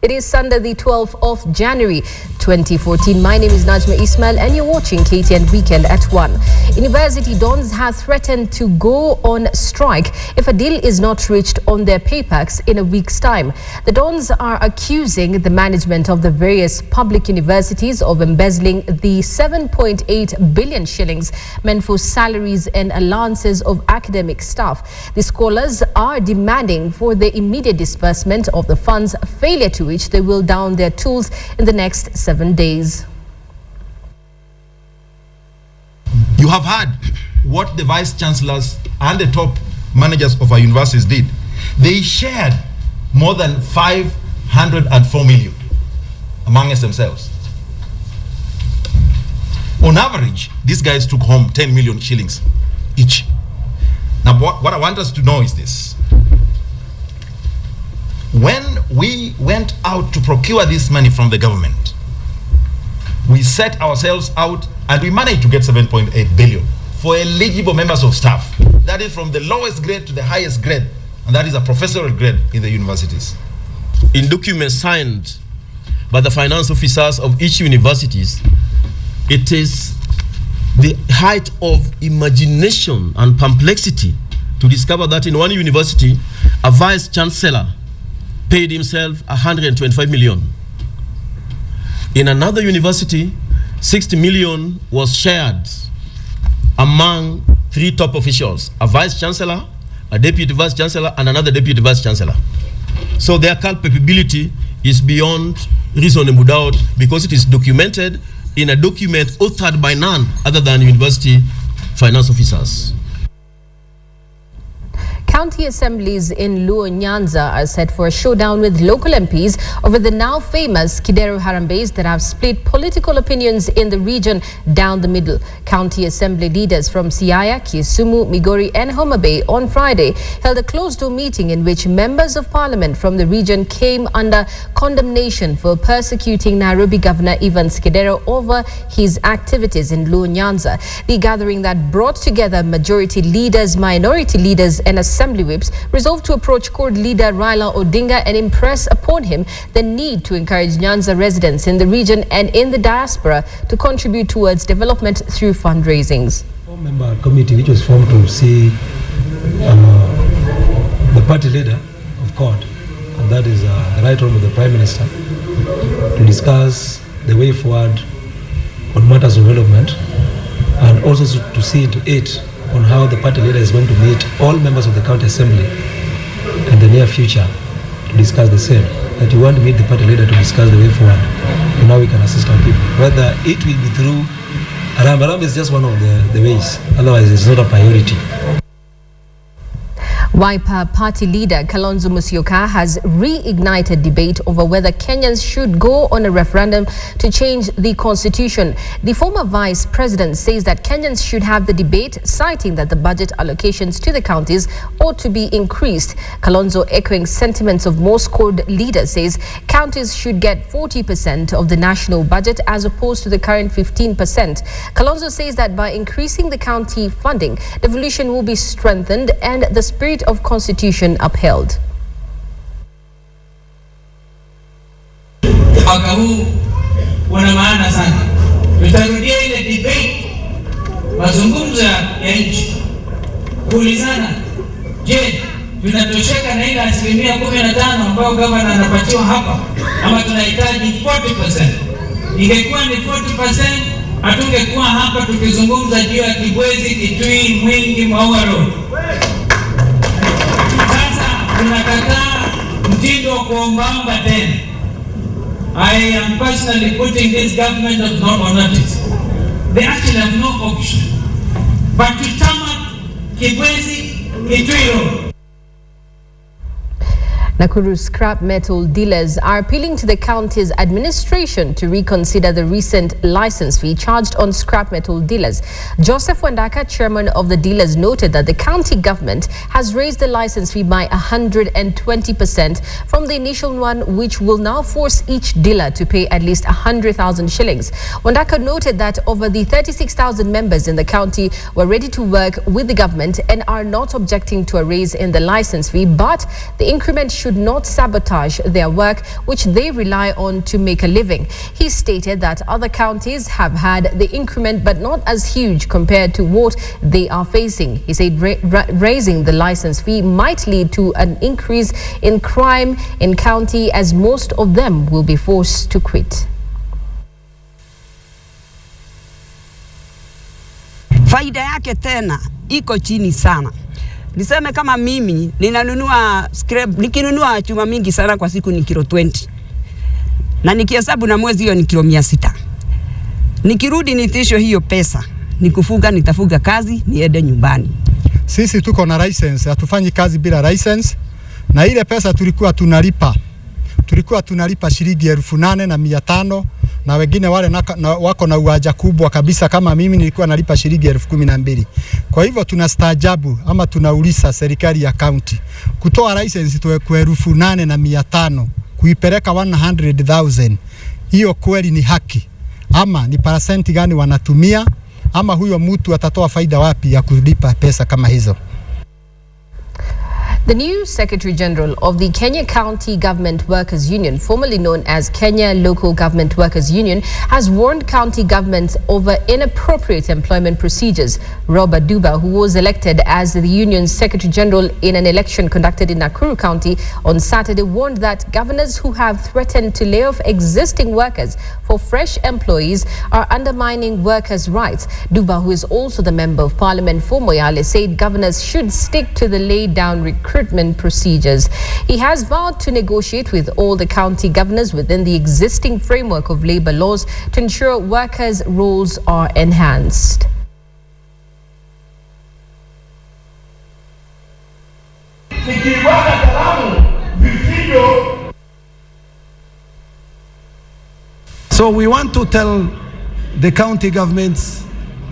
It is Sunday, the 12th of January, 2014. My name is Najma Ismail and you're watching KTN Weekend at 1. University dons have threatened to go on strike if a deal is not reached on their pay packs in a week's time. The dons are accusing the management of the various public universities of embezzling the 7.8 billion shillings meant for salaries and allowances of academic staff. The scholars are demanding for the immediate disbursement of the funds, failure to which they will down their tools in the next 7 days. You have heard what the vice chancellors and the top managers of our universities did. They shared more than 504 million amongst themselves. On average, these guys took home 10 million shillings each. Now, what I want us to know is this. When we went out to procure this money from the government, we set ourselves out and we managed to get 7.8 billion for eligible members of staff. That is from the lowest grade to the highest grade, and that is a professorial grade in the universities. In documents signed by the finance officers of each universities, it is the height of imagination and perplexity to discover that in one university, a vice chancellor paid himself 125 million. In another university, 60 million was shared among 3 top officials, a vice chancellor, a deputy vice chancellor, and another deputy vice chancellor. So their culpability is beyond reasonable doubt because it is documented in a document authored by none other than university finance officers. County assemblies in Nyanza are set for a showdown with local MPs over the now famous Kidero Harambes that have split political opinions in the region down the middle. County assembly leaders from Siaya, Kisumu, Migori and Homa Bay on Friday held a closed-door meeting in which members of parliament from the region came under condemnation for persecuting Nairobi Governor Evans Kidero over his activities in Nyanza. The gathering that brought together majority leaders, minority leaders and assembly whips resolved to approach court leader Raila Odinga and impress upon him the need to encourage Nyanza residents in the region and in the diaspora to contribute towards development through fundraisings. A 4-member committee which was formed to see the party leader of court, and that is the right honourable the Prime Minister, to discuss the way forward on matters of development and also to see into it on how the party leader is going to meet all members of the county assembly in the near future to discuss the same. That you want to meet the party leader to discuss the way forward and how we can assist our people. Whether it will be through Aram is just one of the ways, otherwise it's not a priority. Wiper party leader Kalonzo Musyoka has reignited debate over whether Kenyans should go on a referendum to change the constitution. The former vice president says that Kenyans should have the debate, citing that the budget allocations to the counties ought to be increased. Kalonzo, echoing sentiments of most CORD leaders, says counties should get 40% of the national budget as opposed to the current 15%. Kalonzo says that by increasing the county funding, devolution will be strengthened and the spirit of constitution upheld. Mwaka huu una maana sana. Tutarudia ile debate, mazungumzo ya nchi, kuulizana, je, tunatosheka na ile 15% ambayo gavana anapatiwa hapa ama tunahitaji 40%? Ingekuwa ni 40%, hatungekuwa hapa tukizungumza juu ya Kibwezi, Kitui, Mwingi, Maua Road. Tunakataa mtindo wa kuombaomba tena. I am personally putting this government on notice. They actually have no option but to tarmac Kibwezi, Kitui. Nakuru scrap metal dealers are appealing to the county's administration to reconsider the recent license fee charged on scrap metal dealers. Joseph Wandaka, chairman of the dealers, noted that the county government has raised the license fee by 120% from the initial one, which will now force each dealer to pay at least 100,000 shillings. Wandaka noted that over the 36,000 members in the county were ready to work with the government and are not objecting to a raise in the license fee, but the increment should should not sabotage their work, which they rely on to make a living. He stated that other counties have had the increment but not as huge compared to what they are facing. He said raising the license fee might lead to an increase in crime in county, as most of them will be forced to quit. Faida yake tena iko chini sana. Niseme kama mimi ninanunua scrap, nikinunua chuma mingi sana kwa siku ni kilo 20. Na nikihesabu na mwezi hiyo ni kilo 600. Nikirudi nitisho hiyo pesa, nikufuga nitafuga kazi niende nyumbani. Sisi tuko na license, hatufanyi kazi bila license, na ile pesa tulikuwa tunalipa shilingi 8,500, na wengine wale wako na uwaja kubwa kabisa kama mimi nilikuwa nalipa shilingi 12,000. Kwa hivyo tunastaajabu ama tunauliza serikali ya county kutoa license kwa 8,500 kuipeleka 100,000. Hiyo kweli ni haki ama ni percent gani wanatumia, ama huyo mtu atatoa faida wapi ya kulipa pesa kama hizo? The new Secretary General of the Kenya County Government Workers Union, formerly known as Kenya Local Government Workers Union, has warned county governments over inappropriate employment procedures. Robert Duba, who was elected as the union's Secretary General in an election conducted in Nakuru County on Saturday, warned that governors who have threatened to lay off existing workers for fresh employees are undermining workers' rights. Duba, who is also the Member of Parliament for Moyale, said governors should stick to the laid-down recruitment procedures. He has vowed to negotiate with all the county governors within the existing framework of labor laws to ensure workers' roles are enhanced. So we want to tell the county governments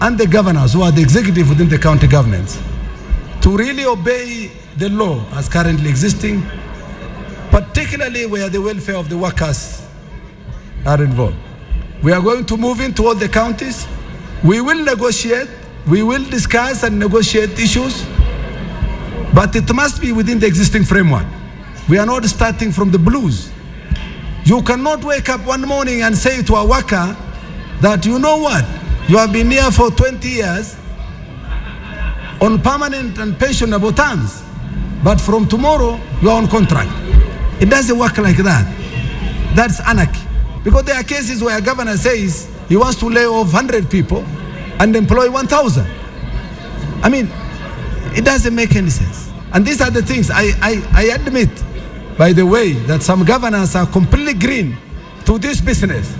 and the governors who are the executive within the county governments to really obey the law as currently existing, particularly where the welfare of the workers are involved. We are going to move into all the counties. We will negotiate, we will discuss and negotiate issues, but it must be within the existing framework. We are not starting from the blues. You cannot wake up one morning and say to a worker that, you know what, you have been here for 20 years on permanent and pensionable terms, but from tomorrow you are on contract. It doesn't work like that. That's anarchy. Because there are cases where a governor says he wants to lay off 100 people and employ 1,000. I mean, it doesn't make any sense. And these are the things I admit, by the way, that some governors are completely green to this business.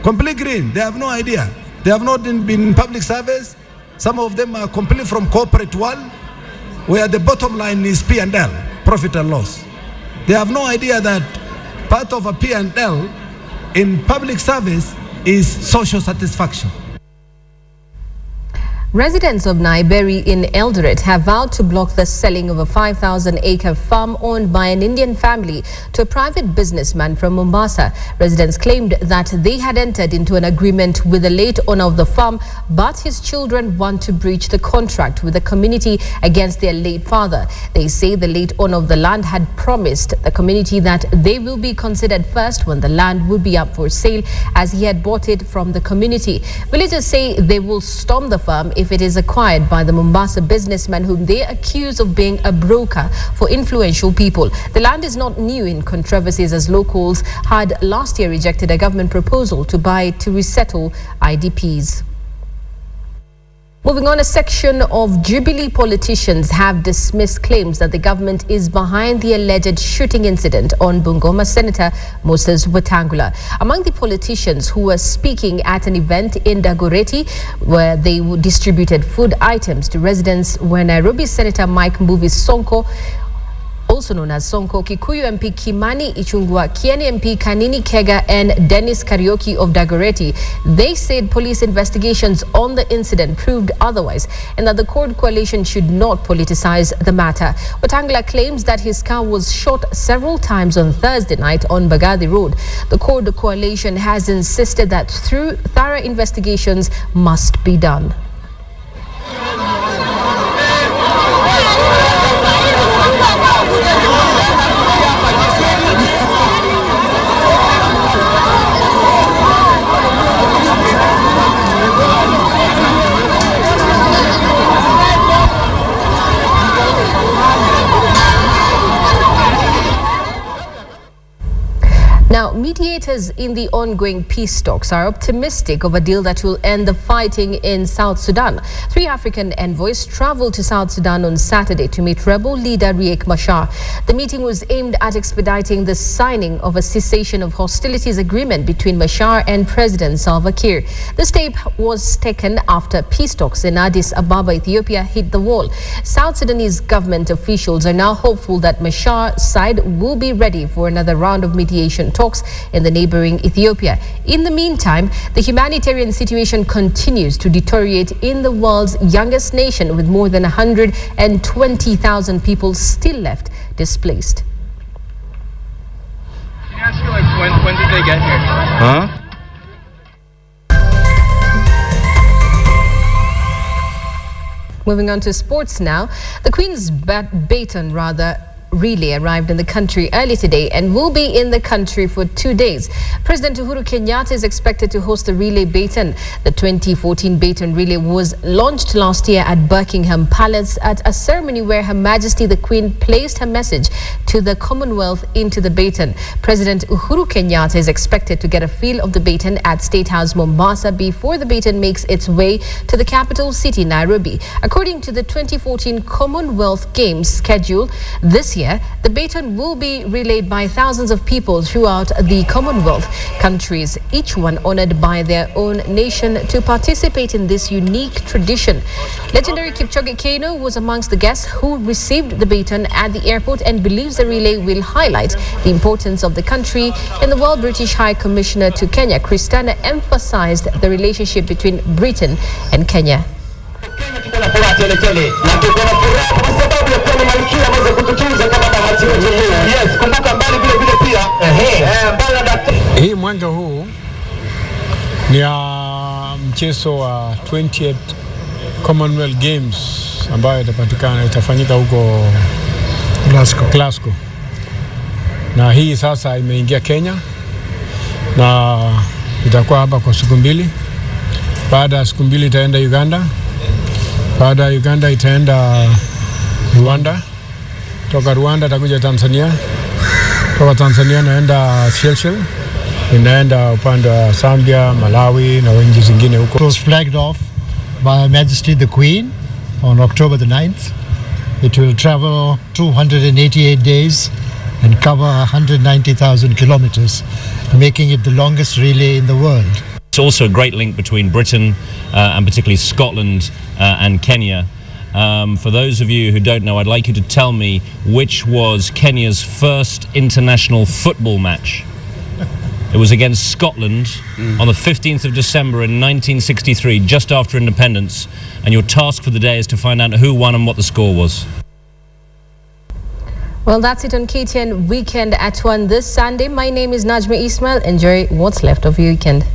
Completely green. They have no idea. They have not been in public service. Some of them are completely from corporate world, where the bottom line is P&L, profit and loss. They have no idea that part of a P&L in public service is social satisfaction. Residents of Naiberi in Eldoret have vowed to block the selling of a 5,000-acre farm owned by an Indian family to a private businessman from Mombasa. Residents claimed that they had entered into an agreement with the late owner of the farm, but his children want to breach the contract with the community against their late father. They say the late owner of the land had promised the community that they will be considered first when the land would be up for sale, as he had bought it from the community. Villagers say they will storm the farm if it is acquired by the Mombasa businessman whom they accuse of being a broker for influential people. The land is not new in controversies, as locals had last year rejected a government proposal to buy it to resettle IDPs. Moving on, a section of Jubilee politicians have dismissed claims that the government is behind the alleged shooting incident on Bungoma Senator Moses Wetangula. Among the politicians who were speaking at an event in Dagoretti, where they distributed food items to residents, were Nairobi Senator Mike Mbuvi Sonko, also known as Sonko, Kikuyu MP Kimani Ichung'wah, Kieni MP Kanini Kega, and Dennis Kariuki of Dagoretti. They said police investigations on the incident proved otherwise, and that the CORD coalition should not politicize the matter. Wetangula claims that his car was shot several times on Thursday night on Bagadi Road. The CORD coalition has insisted that thorough investigations must be done. Now, mediators in the ongoing peace talks are optimistic of a deal that will end the fighting in South Sudan. 3 African envoys traveled to South Sudan on Saturday to meet rebel leader Riek Machar. The meeting was aimed at expediting the signing of a cessation of hostilities agreement between Machar and President Salva Kiir. The step was taken after peace talks in Addis Ababa, Ethiopia, hit the wall. South Sudanese government officials are now hopeful that Machar's side will be ready for another round of mediation talks in the neighboring Ethiopia. In the meantime, the humanitarian situation continues to deteriorate in the world's youngest nation, with more than 120,000 people still left displaced. Can I ask you, like, when did they get here? Huh? Moving on to sports now. The Queen's baton relay arrived in the country early today and will be in the country for 2 days. President Uhuru Kenyatta is expected to host the relay baton. The 2014 baton relay was launched last year at Buckingham Palace at a ceremony where Her Majesty the Queen placed her message to the Commonwealth into the baton. President Uhuru Kenyatta is expected to get a feel of the baton at State House Mombasa before the baton makes its way to the capital city, Nairobi. According to the 2014 Commonwealth Games schedule, this year, the baton will be relayed by thousands of people throughout the Commonwealth countries, each one honored by their own nation to participate in this unique tradition. Legendary Kipchoge Keino was amongst the guests who received the baton at the airport and believes the relay will highlight the importance of the country. In the World British High Commissioner to Kenya, Christiana, emphasized the relationship between Britain and Kenya. Hii mwaka huu ni mchezo wa 20th Commonwealth Games ambayo itafanyika huko Glasgow. Na hii sasa imeingia Kenya na itakuwa hapa kwa siku 2. Baada ya siku 2 itaenda Uganda. Baada ya Uganda itaenda Rwanda. Toka Rwanda itakuja Tanzania. Toka Tanzania naenda Seychelles. Inaenda upande wa Zambia, Malawi na nchi zingine huko. It was flagged off by Her Majesty the Queen on October the 9th. It will travel 288 days and cover 190,000 kilometers, making it the longest relay in the world. It's also a great link between Britain and particularly Scotland and Kenya. For those of you who don't know, I'd like you to tell me which was Kenya's first international football match. It was against Scotland on the 15th of December in 1963, just after independence. And your task for the day is to find out who won and what the score was. Well, that's it on KTN Weekend at 1 this Sunday. My name is Najma Ismail. Enjoy what's left of your weekend.